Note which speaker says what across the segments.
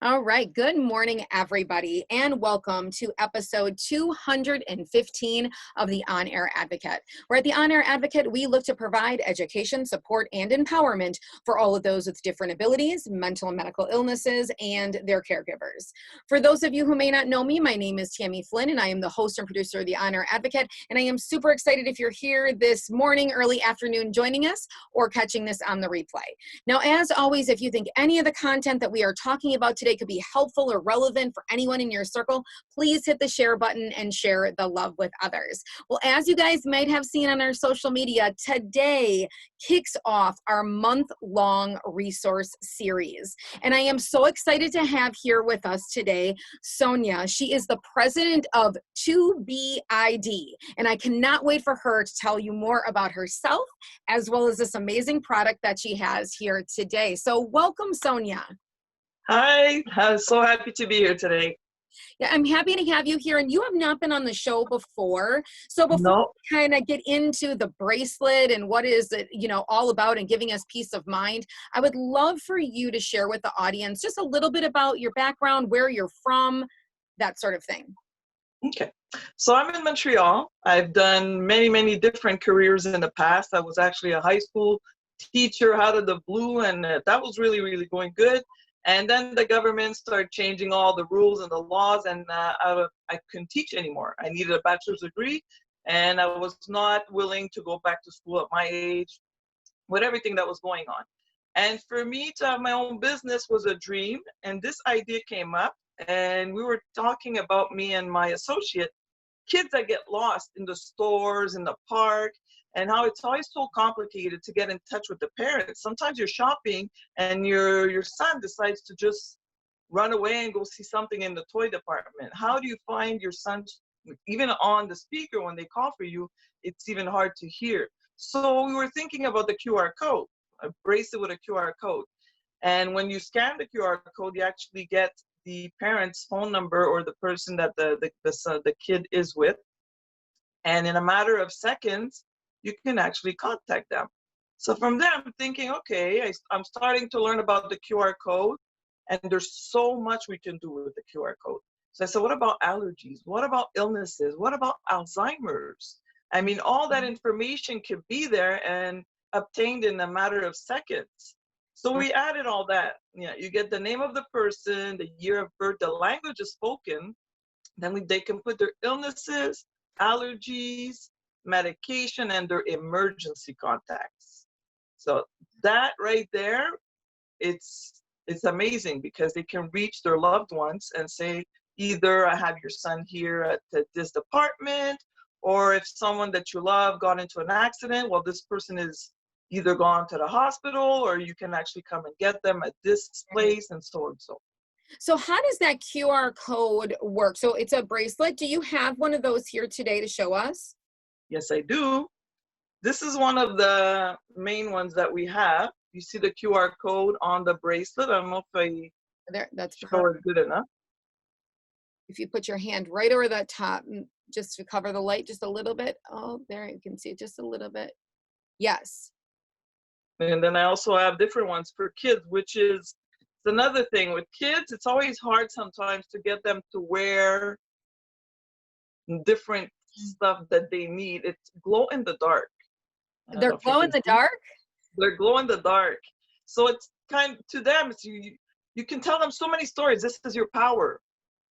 Speaker 1: All right. Good morning, everybody, and welcome to episode 215 of the On Air Advocate. Where at the On Air Advocate, we look to provide education, support, and empowerment for all of those with different abilities, mental and medical illnesses, and their caregivers. For those of you who may not know me, my name is Tammy Flynn, and I am the host and producer of the On Air Advocate. And I am super excited if you're here this morning, early afternoon, joining us, or catching this on the replay. Now, as always, if you think any of the content that we are talking about today could be helpful or relevant for anyone in your circle, please hit the share button and share the love with others. Well, as you guys might have seen on our social media, today kicks off our month-long resource series. And I am so excited to have here with us today, Sonia. She is the president of 2BID, and I cannot wait for her to tell you more about herself, as well as this amazing product that she has here today. So welcome, Sonia.
Speaker 2: Hi, I'm so happy to be here today.
Speaker 1: Yeah, I'm happy to have you here, and you have not been on the show before. So before
Speaker 2: No.
Speaker 1: we kind of get into the bracelet and what is it, all about and giving us peace of mind, I would love for you to share with the audience just a little bit about your background, where you're from, that sort of thing.
Speaker 2: Okay. So I'm in Montreal. I've done many different careers in the past. I was actually a high school teacher out of the blue, and that was really going good. And then the government started changing all the rules and the laws, and I couldn't teach anymore. I needed a bachelor's degree, and I was not willing to go back to school at my age with everything that was going on. And for me to have my own business was a dream, and this idea came up, and we were talking about, me and my associate, kids that get lost in the stores, in the park, and how it's always so complicated to get in touch with the parents. Sometimes you're shopping and your son decides to just run away and go see something in the toy department. How do you find your son? Even on the speaker, when they call for you, it's even hard to hear. So we were thinking about the QR code, a bracelet with a QR code. And when you scan the QR code, you actually get the parent's phone number or the person that the kid is with. And in a matter of seconds, you can actually contact them. So from there, I'm thinking, okay, I'm starting to learn about the QR code, and there's so much we can do with the QR code. So I said, what about allergies? What about illnesses? What about Alzheimer's? I mean, all that information could be there and obtained in a matter of seconds. So we added all that. You get the name of the person, the year of birth, the language is spoken. Then they can put their illnesses, allergies, medication, and their emergency contacts. So that right there, it's amazing, because they can reach their loved ones and say, either I have your son here at this department, or if someone that you love got into an accident, well, this person is either gone to the hospital, or you can actually come and get them at this place, and so and so.
Speaker 1: So how does that QR code work? So it's a bracelet. Do you have one of those here today to show us?
Speaker 2: Yes, I do. This is one of the main ones that we have. You see the QR code on the bracelet. I don't know if
Speaker 1: that's
Speaker 2: show it good enough.
Speaker 1: If you put your hand right over that top, just to cover the light just a little bit. Oh, there, you can see it just a little bit. Yes.
Speaker 2: And then I also have different ones for kids, which is another thing. With kids, it's always hard sometimes to get them to wear different stuff that they need. It's glow in the dark.
Speaker 1: They're glow in the dark?
Speaker 2: They're glow in the dark. So it's kind to them, it's you can tell them so many stories. This is your power,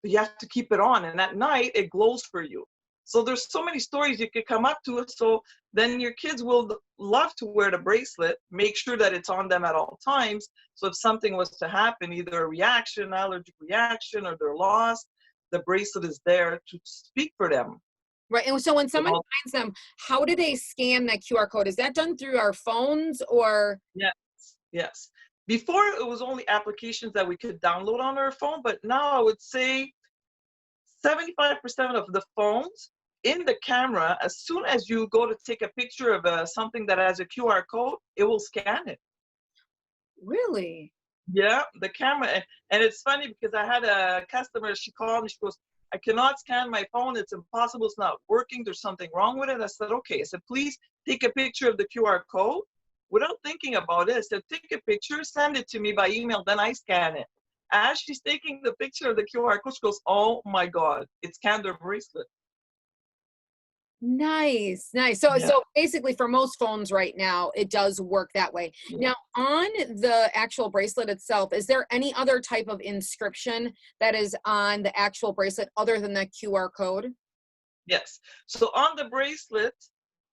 Speaker 2: but you have to keep it on, and at night it glows for you. So there's so many stories you could come up to it. So then your kids will love to wear the bracelet, make sure that it's on them at all times. So if something was to happen, either a reaction, allergic reaction, or they're lost, the bracelet is there to speak for them.
Speaker 1: Right. And so when someone finds them, how do they scan that QR code? Is that done through our phones or?
Speaker 2: Yes. Before, it was only applications that we could download on our phone, but now I would say 75% of the phones in the camera, as soon as you go to take a picture of something that has a QR code, it will scan it.
Speaker 1: Really?
Speaker 2: Yeah, the camera. And it's funny because I had a customer, she called me, she goes, I cannot scan my phone. It's impossible. It's not working. There's something wrong with it. I said, okay. I said, please take a picture of the QR code. Without thinking about it, I said, take a picture, send it to me by email, then I scan it. As she's taking the picture of the QR code, she goes, "Oh my God, it's scanned her bracelet."
Speaker 1: Nice, nice. So
Speaker 2: Yeah,
Speaker 1: so basically for most phones right now, it does work that way.
Speaker 2: yeah.
Speaker 1: Now, on the actual bracelet itself, is there any other type of inscription that is on the actual bracelet other than the QR code?
Speaker 2: Yes. So on the bracelet,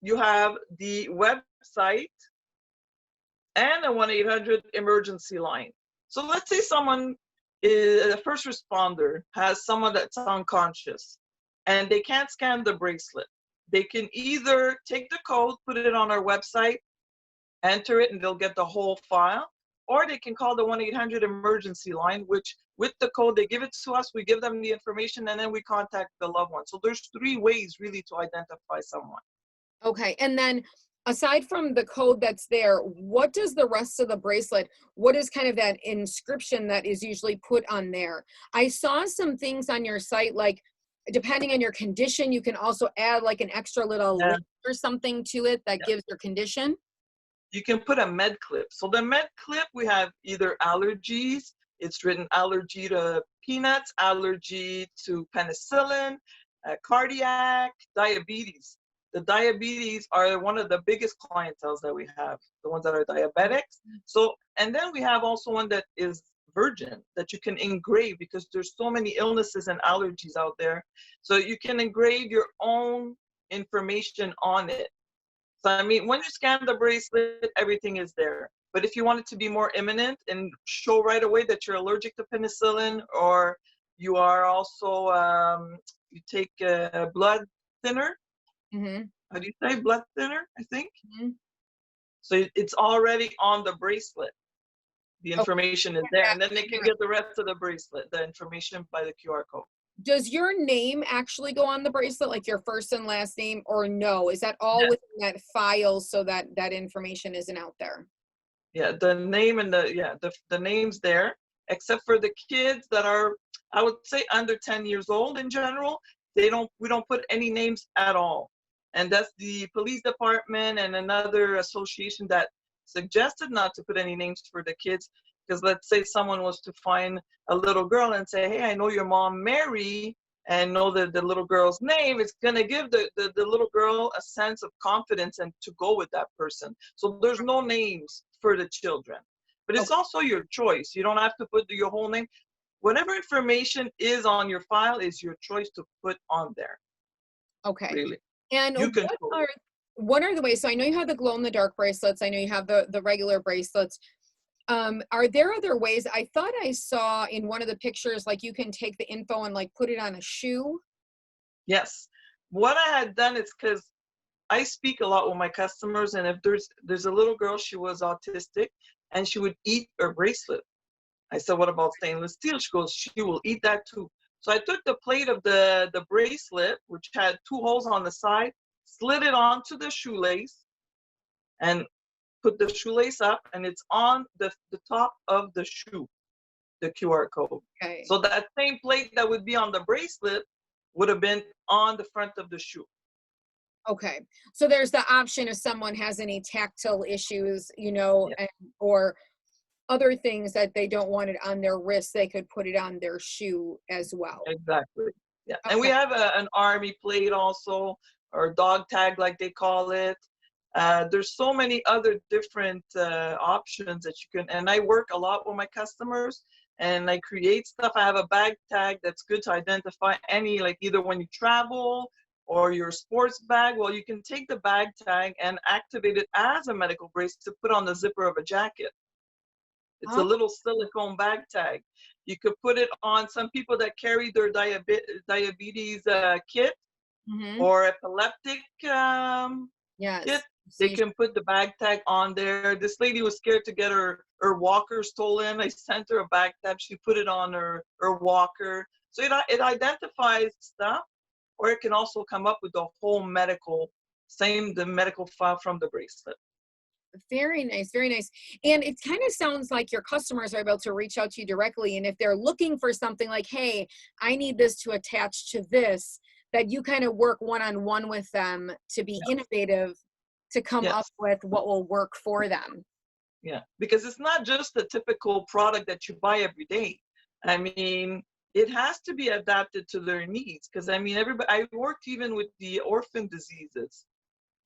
Speaker 2: you have the website and a 1-800 emergency line. So let's say someone is a first responder, has someone that's unconscious, and they can't scan the bracelet. They can either take the code, put it on our website, enter it, and they'll get the whole file, or they can call the 1-800 emergency line, which with the code, they give it to us, we give them the information, and then we contact the loved one. So there's 3 ways really to identify someone.
Speaker 1: Okay. And then aside from the code that's there, what does the rest of the bracelet, what is kind of that inscription that is usually put on there? I saw some things on your site, like depending on your condition, you can also add like an extra little
Speaker 2: Yeah,
Speaker 1: link or something to it that
Speaker 2: yeah.
Speaker 1: gives your condition.
Speaker 2: You can put a med clip. So the med clip, we have either allergies, it's written allergy to peanuts, allergy to penicillin, cardiac, diabetes. The diabetes are one of the biggest clientels that we have, the ones that are diabetics. So, and then we have also one that is virgin that you can engrave because there's so many illnesses and allergies out there. So you can engrave your own information on it. So, I mean, when you scan the bracelet, everything is there. But if you want it to be more imminent and show right away that you're allergic to penicillin, or you are also, you take a blood thinner.
Speaker 1: Mm-hmm.
Speaker 2: How do you say blood thinner? I think.
Speaker 1: Mm-hmm.
Speaker 2: So it's already on the bracelet. The
Speaker 1: Oh,
Speaker 2: information is there, and then they can get the rest of the bracelet, the information by the QR code.
Speaker 1: does your name actually go on the bracelet, like your first and last name, or no? Is that all
Speaker 2: Yes.
Speaker 1: within that file so that that information isn't out there?
Speaker 2: Yeah, the name and the name's there, except for the kids that are, I would say, under 10 years old in general. We don't put any names at all. And that's the police department and another association that suggested not to put any names for the kids. Because let's say someone was to find a little girl and say, "Hey, I know your mom Mary," and know the little girl's name, it's gonna give the little girl a sense of confidence and to go with that person. So there's no names for the children. But it's
Speaker 1: Okay.
Speaker 2: also your choice. You don't have to put your whole name. Whatever information is on your file is your choice to put on there,
Speaker 1: Okay.
Speaker 2: really.
Speaker 1: And
Speaker 2: You control it.
Speaker 1: what are the ways? So I know you have the glow in the dark bracelets. I know you have the regular bracelets. Are there other ways? I thought I saw in one of the pictures, like you can take the info and like put it on a shoe.
Speaker 2: Yes. What I had done is because I speak a lot with my customers, and if there's a little girl, she was autistic, and she would eat her bracelet. I said, "What about stainless steel?" She goes, "She will eat that too." So I took the plate of the bracelet, which had 2 holes on the side, slid it onto the shoelace, and put the shoelace up, and it's on the top of the shoe, the QR code.
Speaker 1: Okay.
Speaker 2: So that same plate that would be on the bracelet would have been on the front of the shoe.
Speaker 1: Okay. So there's the option if someone has any tactile issues,
Speaker 2: Yeah,
Speaker 1: or other things that they don't want it on their wrist, they could put it on their shoe as well.
Speaker 2: exactly. Yeah, and we
Speaker 1: Okay.
Speaker 2: have an army plate also, or dog tag like they call it. There's so many other different options that you can, and I work a lot with my customers and I create stuff. I have a bag tag that's good to identify any, like either when you travel or your sports bag. Well, you can take the bag tag and activate it as a medical bracelet to put on the zipper of a jacket. It's a
Speaker 1: Oh,
Speaker 2: little silicone bag tag. You could put it on some people that carry their diabetes kit
Speaker 1: hmm,
Speaker 2: or epileptic kit.
Speaker 1: yes.
Speaker 2: They
Speaker 1: See,
Speaker 2: can put the bag tag on there. This lady was scared to get her walker stolen. I sent her a bag tag. She put it on her walker. So it identifies stuff, or it can also come up with the whole the medical file from the bracelet.
Speaker 1: very nice, very nice. And it kind of sounds like your customers are able to reach out to you directly. And if they're looking for something like, hey, I need this to attach to this, that you kind of work one-on-one with them to be
Speaker 2: Yeah.
Speaker 1: innovative, to come up
Speaker 2: Yes.
Speaker 1: with what will work for them.
Speaker 2: Yeah, because it's not just the typical product that you buy every day. I mean, it has to be adapted to their needs because I mean, everybody. I worked even with the orphan diseases.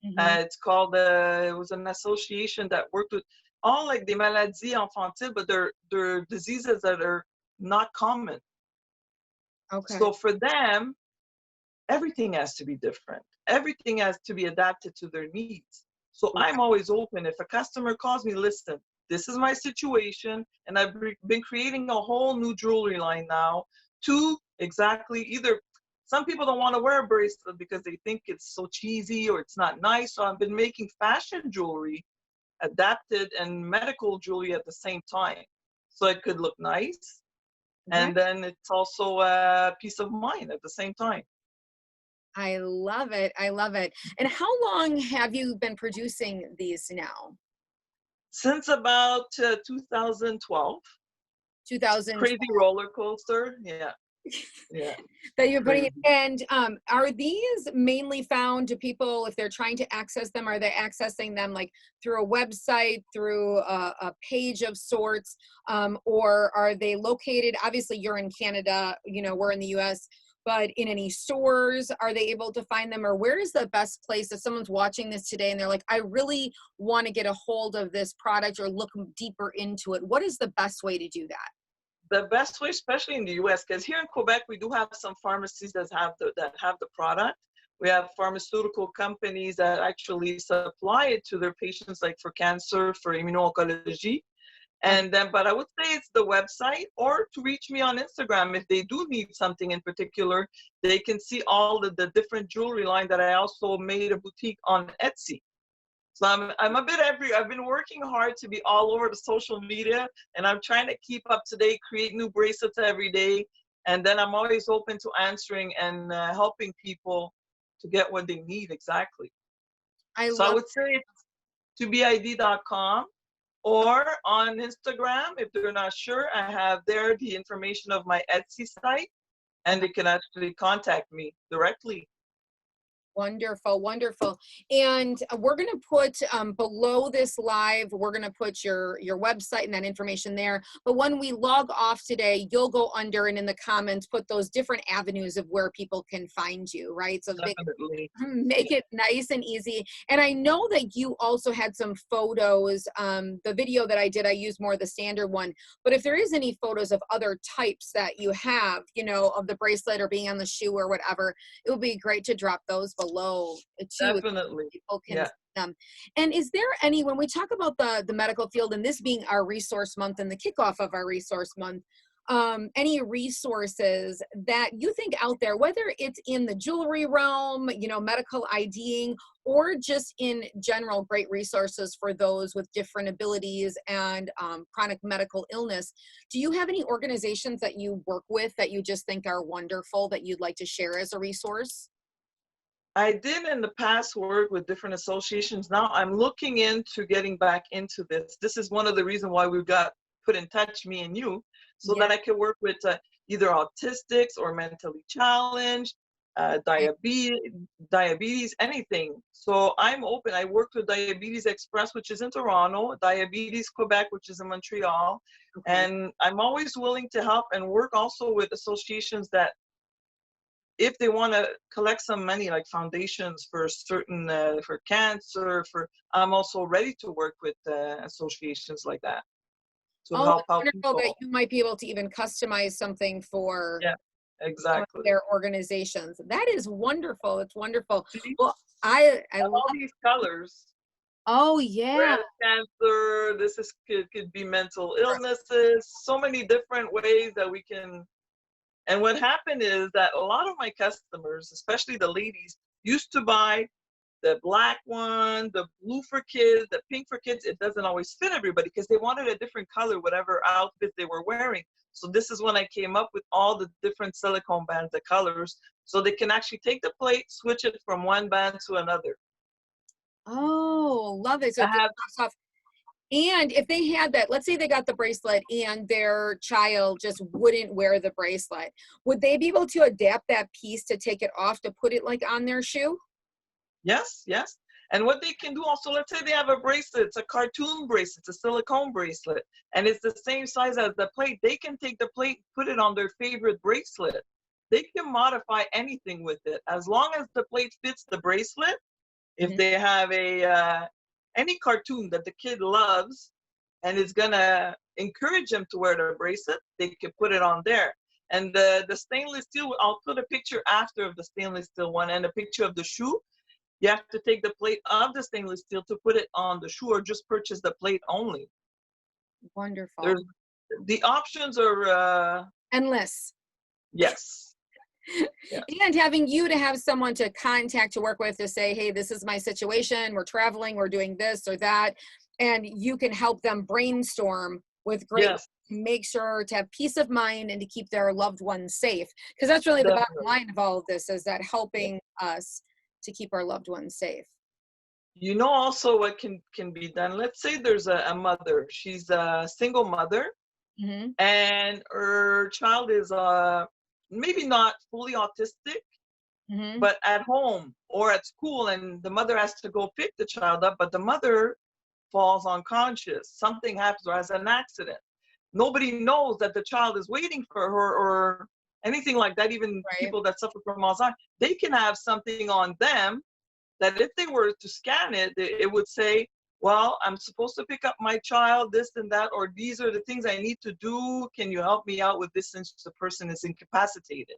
Speaker 1: Hmm.
Speaker 2: It's called. It was an association that worked with all like the maladies infantiles, but they're diseases that are not common.
Speaker 1: Okay.
Speaker 2: So for them, everything has to be different. Everything has to be adapted to their needs. So I'm always open. If a customer calls me, listen, this is my situation, and I've been creating a whole new jewelry line now to exactly either some people don't want to wear a bracelet because they think it's so cheesy or it's not nice. So I've been making fashion jewelry adapted and medical jewelry at the same time. So it could look nice.
Speaker 1: That
Speaker 2: And then it's also a peace of mind at the same time.
Speaker 1: I love it. I love it. And how long have you been producing these now?
Speaker 2: Since about 2012,
Speaker 1: 2012
Speaker 2: crazy roller coaster. Yeah, yeah,
Speaker 1: that you're putting
Speaker 2: crazy.
Speaker 1: it. And are these mainly found to people if they're trying to access them? Are they accessing them like through a website, through a page of sorts, or are they located? Obviously, you're in Canada. You know, we're in the U.S. But in any stores, are they able to find them? Or where is the best place if someone's watching this today and they're like, I really want to get a hold of this product or look deeper into it? What is the best way to do that?
Speaker 2: The best way, especially in the U.S., because here in Quebec we do have some pharmacies that have the product. We have pharmaceutical companies that actually supply it to their patients, like for cancer, for immuno-oncology. And then, but I would say it's the website or to reach me on Instagram if they do need something in particular. They can see all the different jewelry line that I also made a boutique on Etsy. So I'm a bit I've been working hard to be all over the social media, and I'm trying to keep up to date, create new bracelets every day, and then I'm always open to answering and helping people to get what they need exactly.
Speaker 1: I
Speaker 2: So I
Speaker 1: love
Speaker 2: would say it's tobeid.com or on Instagram. If they're not sure, I have there the information of my Etsy site, and they can actually contact me directly.
Speaker 1: Wonderful, wonderful. And we're going to put below this live, we're going to put your website and that information there. But when we log off today, you'll go under and in the comments put those different avenues of where people can find you, right? So they
Speaker 2: Definitely.
Speaker 1: make it nice and easy. And I know that you also had some photos. The video that I did, I used more of the standard one. But if there is any photos of other types that you have, you know, of the bracelet or being on the shoe or whatever, it would be great to drop those below too.
Speaker 2: Definitely.
Speaker 1: People can
Speaker 2: Yeah.
Speaker 1: see them. And is there any, when we talk about the medical field and this being our resource month and the kickoff of our resource month, any resources that you think out there, whether it's in the jewelry realm, you know, medical IDing, or just in general, great resources for those with different abilities and chronic medical illness. Do you have any organizations that you work with that you just think are wonderful that you'd like to share as a resource?
Speaker 2: I did in the past work with different associations. Now I'm looking into getting back into this. This is one of the reasons why we got put in touch, me and you, so
Speaker 1: Yeah.
Speaker 2: that I could work with either autistics or mentally challenged, diabetes, anything. So I'm open. I worked with Diabetes Express, which is in Toronto, Diabetes Quebec, which is in Montreal,
Speaker 1: Okay.
Speaker 2: and I'm always willing to help and work also with associations that if they want to collect some money like foundations for certain for cancer for I'm also ready to work with associations like that to
Speaker 1: Oh,
Speaker 2: help
Speaker 1: it's
Speaker 2: out
Speaker 1: wonderful that
Speaker 2: people.
Speaker 1: you might be able to even customize something for
Speaker 2: Yeah,
Speaker 1: some of
Speaker 2: exactly.
Speaker 1: their organizations. That is wonderful. It's wonderful.
Speaker 2: See,
Speaker 1: Well, I
Speaker 2: and
Speaker 1: love.
Speaker 2: all these colors,
Speaker 1: Oh yeah.
Speaker 2: breast cancer, this is could be mental illnesses, so many different ways that we can. And what happened is that a lot of my customers, especially the ladies, used to buy the black one, the blue for kids, the pink for kids. It doesn't always fit everybody because they wanted a different color, whatever outfit they were wearing. So this is when I came up with all the different silicone bands, the colors, so they can actually take the plate, switch it from one band to another.
Speaker 1: Oh, love it. So
Speaker 2: I
Speaker 1: it just
Speaker 2: have,
Speaker 1: pops off. And if they had that, let's say they got the bracelet and their child just wouldn't wear the bracelet, would they be able to adapt that piece to take it off to put it like on their shoe?
Speaker 2: yes, yes. And what they can do also, let's say they have a bracelet, it's a cartoon bracelet, it's a silicone bracelet, and it's the same size as the plate. They can take the plate, put it on their favorite bracelet. They can modify anything with it. As long as the plate fits the bracelet, if they have any cartoon that the kid loves and is gonna encourage them to wear the bracelet, they can put it on there. And the stainless steel, I'll put a picture after of the stainless steel one and a picture of the shoe. You have to take the plate of the stainless steel to put it on the shoe, or just purchase the plate only.
Speaker 1: Wonderful.
Speaker 2: The options are
Speaker 1: endless.
Speaker 2: Yes. Yes.
Speaker 1: And having you to have someone to contact, to work with, to say, hey, this is my situation, we're traveling, we're doing this or that, and you can help them brainstorm with great,
Speaker 2: yes.
Speaker 1: make sure to have peace of mind and to keep their loved ones safe, because that's really
Speaker 2: Definitely.
Speaker 1: the bottom line of all of this, is that helping us to keep our loved ones safe.
Speaker 2: You know, also what can be done, let's say there's a mother, she's a single mother, and her child is maybe not fully autistic, but at home or at school, and the mother has to go pick the child up, but the mother falls unconscious, something happens or has an accident. Nobody knows that the child is waiting for her or anything like that. Even people that suffer from Alzheimer's, they can have something on them that if they were to scan it, it would say, well, I'm supposed to pick up my child, this and that, or these are the things I need to do. Can you help me out with this since the person is incapacitated?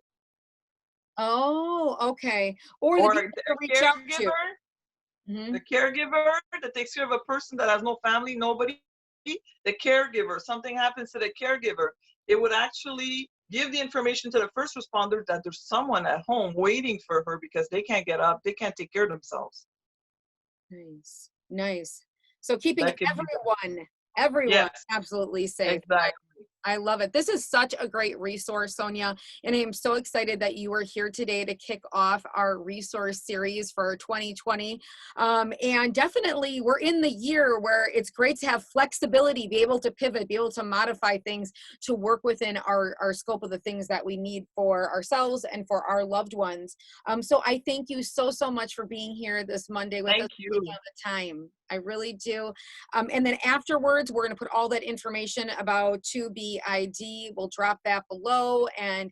Speaker 1: Oh, okay. Or
Speaker 2: the
Speaker 1: reach out to.
Speaker 2: The caregiver that takes care of a person that has no family, nobody, the caregiver, something happens to the caregiver, it would actually give the information to the first responder that there's someone at home waiting for her because they can't get up, they can't take care of themselves.
Speaker 1: Nice, nice. So keeping everyone absolutely safe.
Speaker 2: Exactly.
Speaker 1: I love it. This is such a great resource, Sonia, and I am so excited that you are here today to kick off our resource series for 2020. And definitely we're in the year where it's great to have flexibility, be able to pivot, be able to modify things to work within our scope of the things that we need for ourselves and for our loved ones. So I thank you so much for being here this Monday with us.
Speaker 2: Thank you.
Speaker 1: The time. I really do. And then afterwards, we're going to put all that information about 2BID. We'll drop that below and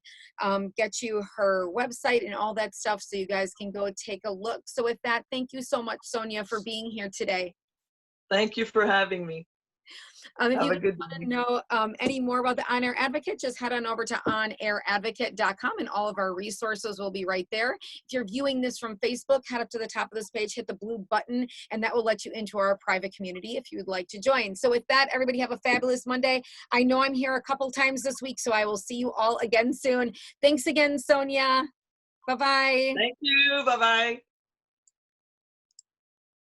Speaker 1: get you her website and all that stuff so you guys can go take a look. So with that, thank you so much, Sonia, for being here today.
Speaker 2: Thank you for having me.
Speaker 1: If you want to know any more about the On Air Advocate, just head on over to onairadvocate.com and all of our resources will be right there. If you're viewing this from Facebook, head up to the top of this page, hit the blue button, and that will let you into our private community if you would like to join. So with that, everybody have a fabulous Monday. I know I'm here a couple times this week, so I will see you all again soon. Thanks again, Sonia. Bye-bye.
Speaker 2: Thank you. Bye-bye.